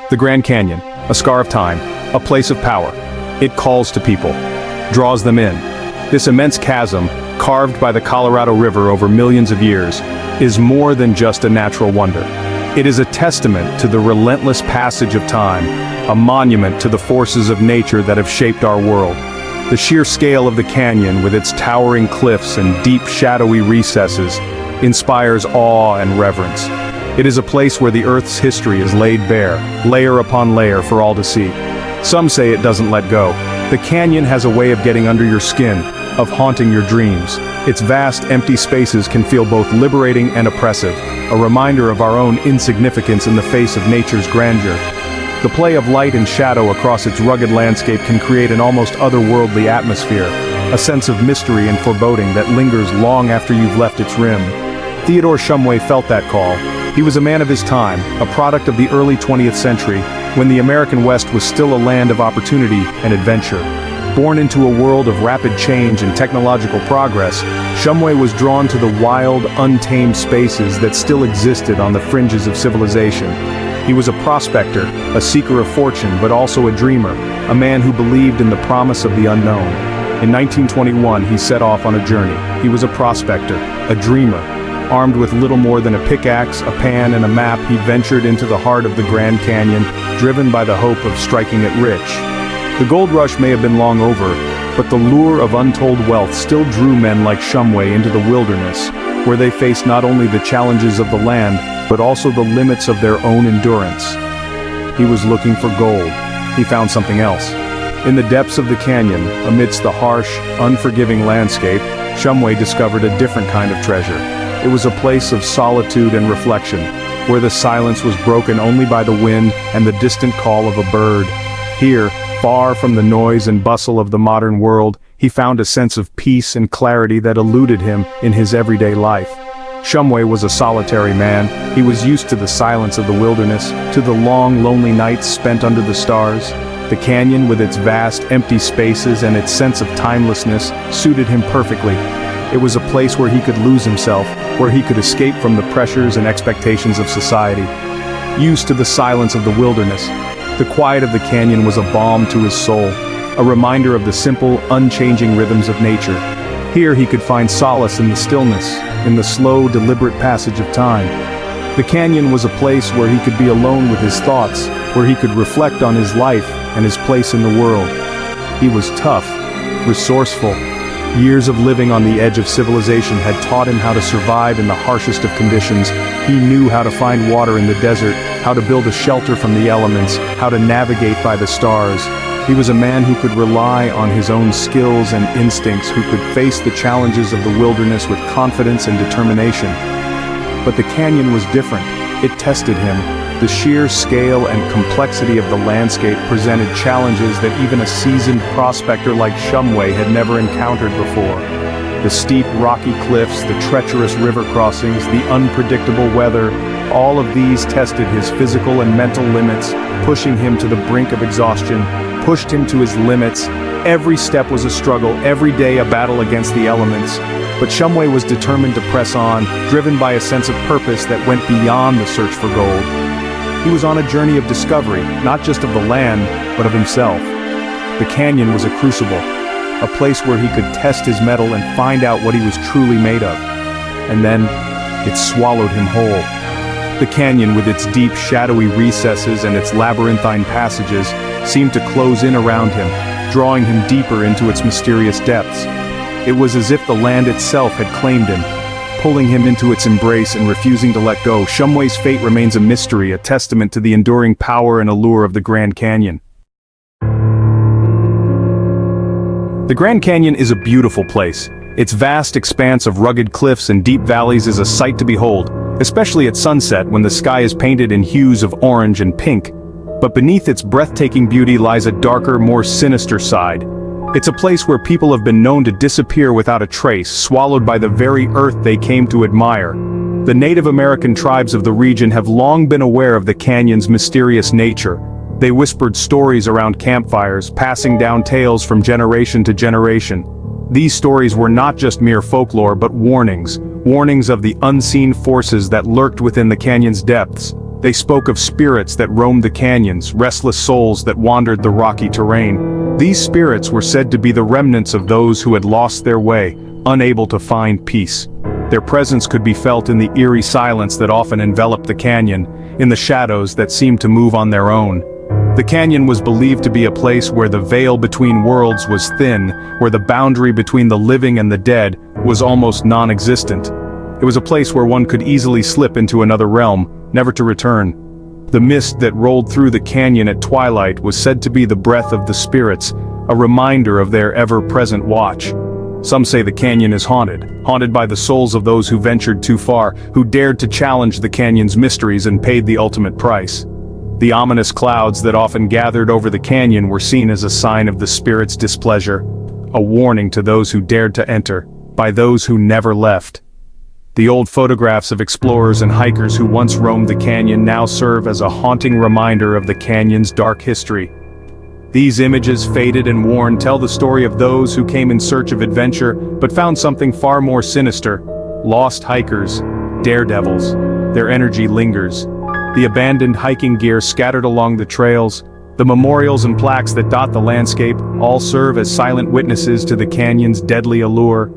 The Grand Canyon, a scar of time, a place of power. It calls to people, draws them in. This immense chasm, carved by the Colorado River over millions of years, is more than just a natural wonder. It is a testament to the relentless passage of time, a monument to the forces of nature that have shaped our world. The sheer scale of the canyon, with its towering cliffs and deep shadowy recesses, inspires awe and reverence. It is a place where the Earth's history is laid bare, layer upon layer for all to see. Some say it doesn't let go. The canyon has a way of getting under your skin, of haunting your dreams. Its vast, empty spaces can feel both liberating and oppressive, a reminder of our own insignificance in the face of nature's grandeur. The play of light and shadow across its rugged landscape can create an almost otherworldly atmosphere, a sense of mystery and foreboding that lingers long after you've left its rim. Theodore Shumway felt that call. He was a man of his time, a product of the early 20th century, when the American West was still a land of opportunity and adventure. Born into a world of rapid change and technological progress, Shumway was drawn to the wild, untamed spaces that still existed on the fringes of civilization. He was a prospector, a seeker of fortune, but also a dreamer, a man who believed in the promise of the unknown. In 1921, he set off on a journey. He was a prospector, a dreamer. Armed with little more than a pickaxe, a pan, and a map, he ventured into the heart of the Grand Canyon, driven by the hope of striking it rich. The gold rush may have been long over, but the lure of untold wealth still drew men like Shumway into the wilderness, where they faced not only the challenges of the land, but also the limits of their own endurance. He was looking for gold. He found something else. In the depths of the canyon, amidst the harsh, unforgiving landscape, Shumway discovered a different kind of treasure. It was a place of solitude and reflection, where the silence was broken only by the wind and the distant call of a bird. Here, far from the noise and bustle of the modern world, he found a sense of peace and clarity that eluded him in his everyday life. Shumway was a solitary man. He was used to the silence of the wilderness, to the long, lonely nights spent under the stars. The canyon, with its vast, empty spaces and its sense of timelessness, suited him perfectly. It was a place where he could lose himself, where he could escape from the pressures and expectations of society. Used to the silence of the wilderness, the quiet of the canyon was a balm to his soul, a reminder of the simple, unchanging rhythms of nature. Here he could find solace in the stillness, in the slow, deliberate passage of time. The canyon was a place where he could be alone with his thoughts, where he could reflect on his life and his place in the world. He was tough, resourceful. Years of living on the edge of civilization had taught him how to survive in the harshest of conditions. He knew how to find water in the desert, how to build a shelter from the elements, how to navigate by the stars. He was a man who could rely on his own skills and instincts, who could face the challenges of the wilderness with confidence and determination. But the canyon was different. It tested him. The sheer scale and complexity of the landscape presented challenges that even a seasoned prospector like Shumway had never encountered before. The steep, rocky cliffs, the treacherous river crossings, the unpredictable weather, all of these tested his physical and mental limits, pushing him to the brink of exhaustion, pushed him to his limits. Every step was a struggle, every day a battle against the elements. But Shumway was determined to press on, driven by a sense of purpose that went beyond the search for gold. He was on a journey of discovery, not just of the land, but of himself. The canyon was a crucible, a place where he could test his mettle and find out what he was truly made of. And then, it swallowed him whole. The canyon, with its deep, shadowy recesses and its labyrinthine passages, seemed to close in around him, drawing him deeper into its mysterious depths. It was as if the land itself had claimed him, pulling him into its embrace and refusing to let go. Shumway's fate remains a mystery, a testament to the enduring power and allure of the Grand Canyon. The Grand Canyon is a beautiful place. Its vast expanse of rugged cliffs and deep valleys is a sight to behold, especially at sunset when the sky is painted in hues of orange and pink. But beneath its breathtaking beauty lies a darker, more sinister side. It's a place where people have been known to disappear without a trace, swallowed by the very earth they came to admire. The Native American tribes of the region have long been aware of the canyon's mysterious nature. They whispered stories around campfires, passing down tales from generation to generation. These stories were not just mere folklore, but warnings of the unseen forces that lurked within the canyon's depths. They spoke of spirits that roamed the canyons, restless souls that wandered the rocky terrain. These spirits were said to be the remnants of those who had lost their way, unable to find peace. Their presence could be felt in the eerie silence that often enveloped the canyon, in the shadows that seemed to move on their own. The canyon was believed to be a place where the veil between worlds was thin, where the boundary between the living and the dead was almost non-existent. It was a place where one could easily slip into another realm, never to return. The mist that rolled through the canyon at twilight was said to be the breath of the spirits, a reminder of their ever-present watch. Some say the canyon is haunted by the souls of those who ventured too far, who dared to challenge the canyon's mysteries and paid the ultimate price. The ominous clouds that often gathered over the canyon were seen as a sign of the spirit's displeasure, a warning to those who dared to enter, by those who never left. The old photographs of explorers and hikers who once roamed the canyon now serve as a haunting reminder of the canyon's dark history. These images, faded and worn, tell the story of those who came in search of adventure but found something far more sinister. Lost hikers, daredevils. Their energy lingers. The abandoned hiking gear scattered along the trails, the memorials and plaques that dot the landscape, all serve as silent witnesses to the canyon's deadly allure.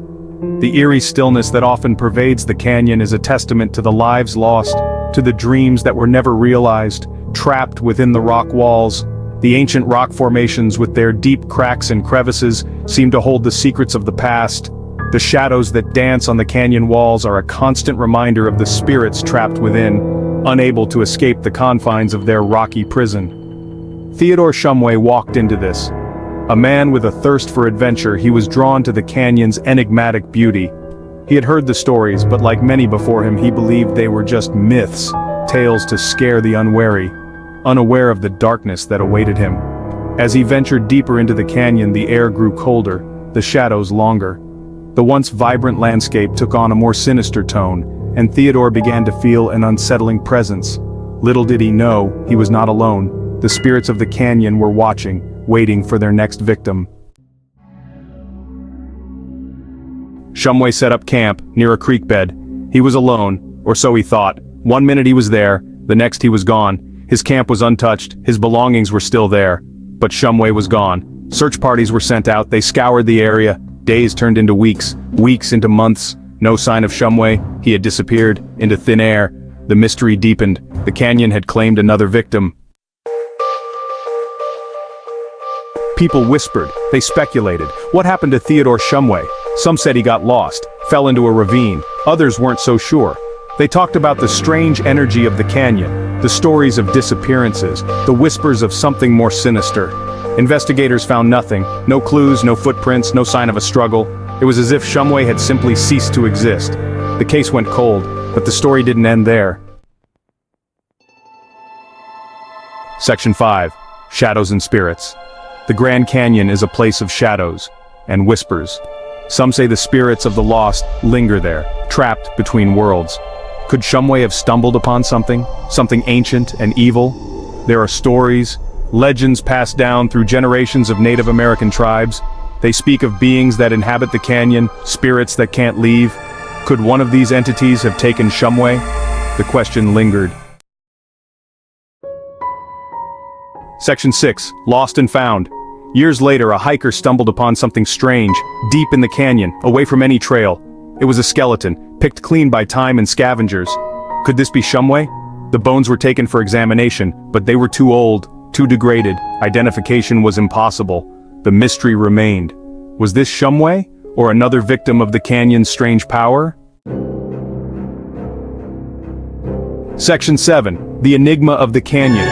The eerie stillness that often pervades the canyon is a testament to the lives lost, to the dreams that were never realized, trapped within the rock walls. The ancient rock formations with their deep cracks and crevices seem to hold the secrets of the past. The shadows that dance on the canyon walls are a constant reminder of the spirits trapped within, unable to escape the confines of their rocky prison. Theodore Shumway walked into this. A man with a thirst for adventure, he was drawn to the canyon's enigmatic beauty. He had heard the stories, but like many before him, he believed they were just myths, tales to scare the unwary, unaware of the darkness that awaited him. As he ventured deeper into the canyon, the air grew colder, the shadows longer. The once vibrant landscape took on a more sinister tone, and Theodore began to feel an unsettling presence. Little did he know, he was not alone. The spirits of the canyon were watching, waiting for their next victim. Shumway set up camp near a creek bed. He was alone, or so he thought. One minute he was there, the next he was gone. His camp was untouched, his belongings were still there. But Shumway was gone. Search parties were sent out, they scoured the area. Days turned into weeks, weeks into months. No sign of Shumway, he had disappeared into thin air. The mystery deepened. The canyon had claimed another victim. People whispered, they speculated. What happened to Theodore Shumway? Some said he got lost, fell into a ravine. Others weren't so sure. They talked about the strange energy of the canyon, the stories of disappearances, the whispers of something more sinister. Investigators found nothing, no clues, no footprints, no sign of a struggle. It was as if Shumway had simply ceased to exist. The case went cold, but the story didn't end there. Section 5. Shadows and Spirits. The Grand Canyon is a place of shadows and whispers. Some say the spirits of the lost linger there, trapped between worlds. Could Shumway have stumbled upon something ancient and evil? There are stories, legends passed down through generations of Native American tribes. They speak of beings that inhabit the canyon, spirits that can't leave. Could one of these entities have taken Shumway? The question lingered. Section 6. Lost and Found. Years later, a hiker stumbled upon something strange, deep in the canyon, away from any trail. It was a skeleton, picked clean by time and scavengers. Could this be Shumway? The bones were taken for examination, but they were too old, too degraded. Identification was impossible. The mystery remained. Was this Shumway, or another victim of the canyon's strange power? Section 7. The Enigma of the Canyon.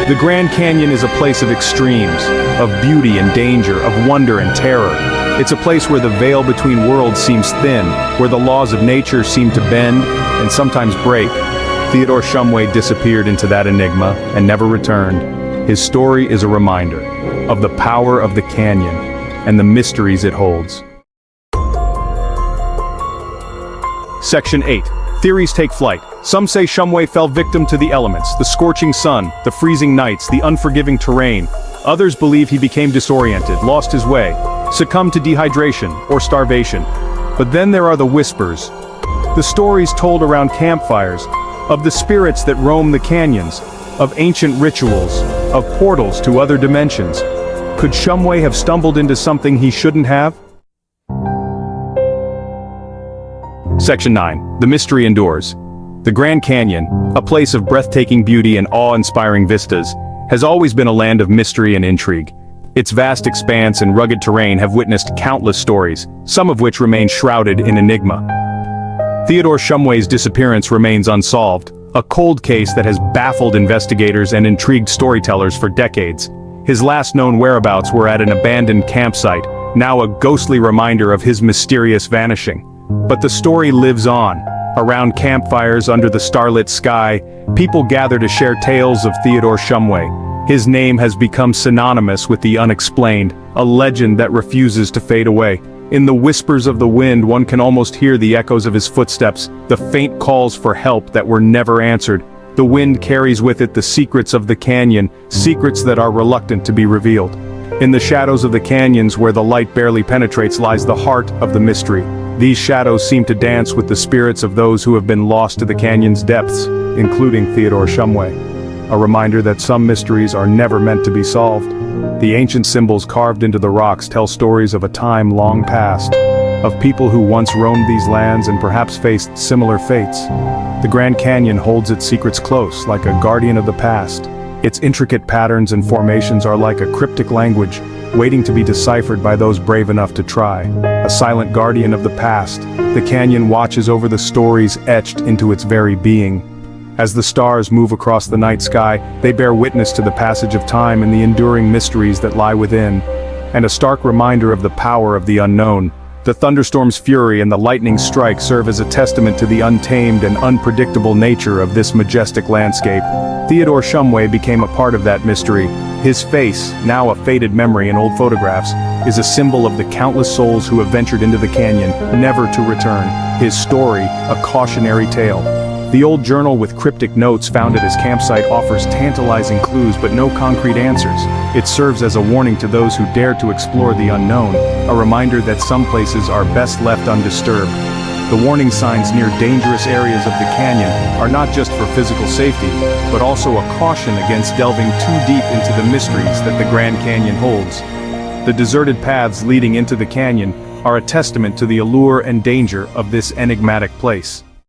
The Grand Canyon is a place of extremes, of beauty and danger, of wonder and terror. It's a place where the veil between worlds seems thin, where the laws of nature seem to bend and sometimes break. Theodore Shumway disappeared into that enigma and never returned. His story is a reminder of the power of the canyon and the mysteries it holds. Section 8. Theories take flight. Some say Shumway fell victim to the elements, the scorching sun, the freezing nights, the unforgiving terrain. Others believe he became disoriented, lost his way, succumbed to dehydration or starvation. But then there are the whispers. The stories told around campfires, of the spirits that roam the canyons, of ancient rituals, of portals to other dimensions. Could Shumway have stumbled into something he shouldn't have? Section 9. The mystery endures. The Grand Canyon, a place of breathtaking beauty and awe-inspiring vistas, has always been a land of mystery and intrigue. Its vast expanse and rugged terrain have witnessed countless stories, some of which remain shrouded in enigma. Theodore Shumway's disappearance remains unsolved, a cold case that has baffled investigators and intrigued storytellers for decades. His last known whereabouts were at an abandoned campsite, now a ghostly reminder of his mysterious vanishing. But the story lives on. Around campfires under the starlit sky, people gather to share tales of Theodore Shumway. His name has become synonymous with the unexplained, a legend that refuses to fade away. In the whispers of the wind, one can almost hear the echoes of his footsteps, the faint calls for help that were never answered. The wind carries with it the secrets of the canyon, secrets that are reluctant to be revealed. In the shadows of the canyons where the light barely penetrates lies the heart of the mystery. These shadows seem to dance with the spirits of those who have been lost to the canyon's depths, including Theodore Shumway. A reminder that some mysteries are never meant to be solved. The ancient symbols carved into the rocks tell stories of a time long past, of people who once roamed these lands and perhaps faced similar fates. The Grand Canyon holds its secrets close, like a guardian of the past. Its intricate patterns and formations are like a cryptic language, waiting to be deciphered by those brave enough to try. A silent guardian of the past, the canyon watches over the stories etched into its very being. As the stars move across the night sky, they bear witness to the passage of time and the enduring mysteries that lie within, and a stark reminder of the power of the unknown. The thunderstorm's fury and the lightning strike serve as a testament to the untamed and unpredictable nature of this majestic landscape. Theodore Shumway became a part of that mystery. His face, now a faded memory in old photographs, is a symbol of the countless souls who have ventured into the canyon, never to return. His story, a cautionary tale. The old journal with cryptic notes found at his campsite offers tantalizing clues but no concrete answers. It serves as a warning to those who dare to explore the unknown, a reminder that some places are best left undisturbed. The warning signs near dangerous areas of the canyon are not just for physical safety, but also a caution against delving too deep into the mysteries that the Grand Canyon holds. The deserted paths leading into the canyon are a testament to the allure and danger of this enigmatic place.